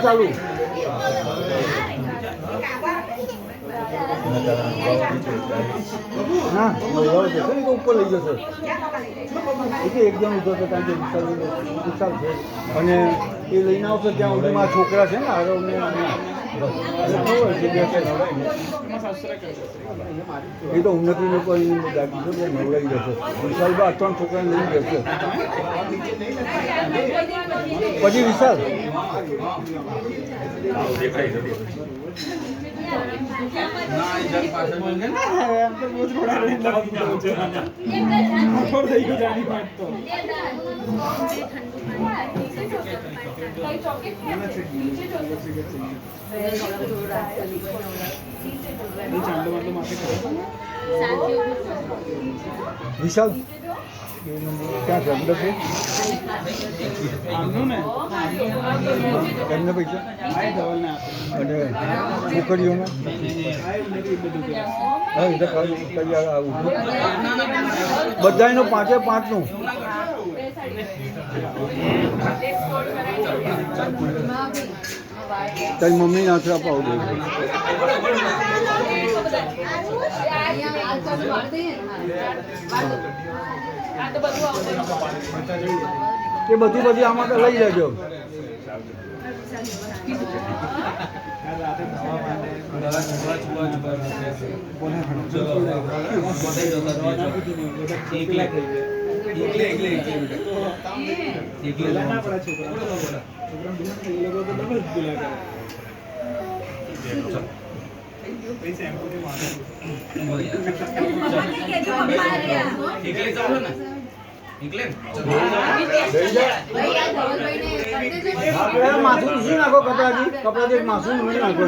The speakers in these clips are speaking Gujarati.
ચાલુ ના ઉપર લઈ જશે એક જણ ઉતરશે કારણ કે વિશાલ છે અને એ લઈને આવશે ત્યાં સુધી મારા છોકરા છે ને આરવને એ તો ઉન્નતિને કરીને નવડાવી જશે વિશાલબા 3 છોકરાને લઈને જશે પછી વિશાલ વિશાલ ક્યાં છે અંદર છે એમને પૈસા અને છોકરીઓના બધાનો 5-5નું તારી મમ્મી નાથ અપાવ દે એ બધી આમાં તો લઈ લેજો માથું શું નાખો કપડાથી માથું નાખો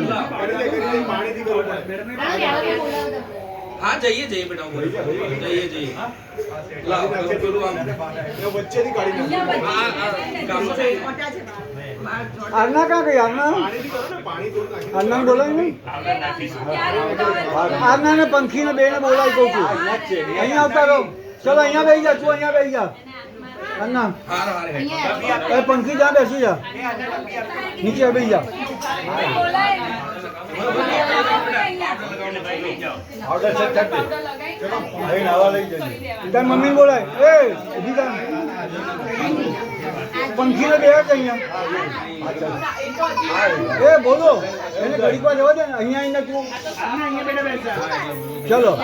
हाँ जाइए बेटा जाइए आरना कहाँ गई आरना बोला नहीं आरना ने पंखी ने बेने बोला कहूँ अँ आवता रहो चलो अँ बेही जा तू अँ बेही जा अन्ना पंखी जा बेसी जा नीचे बेही जा તાર મમ્મી બોલાય એ ઊભી થા પંખીને બેહા છે અહીંયા એ બોલો એને ઘડીક વાર જવા દે ને અહીંયા આવીને તું ચલો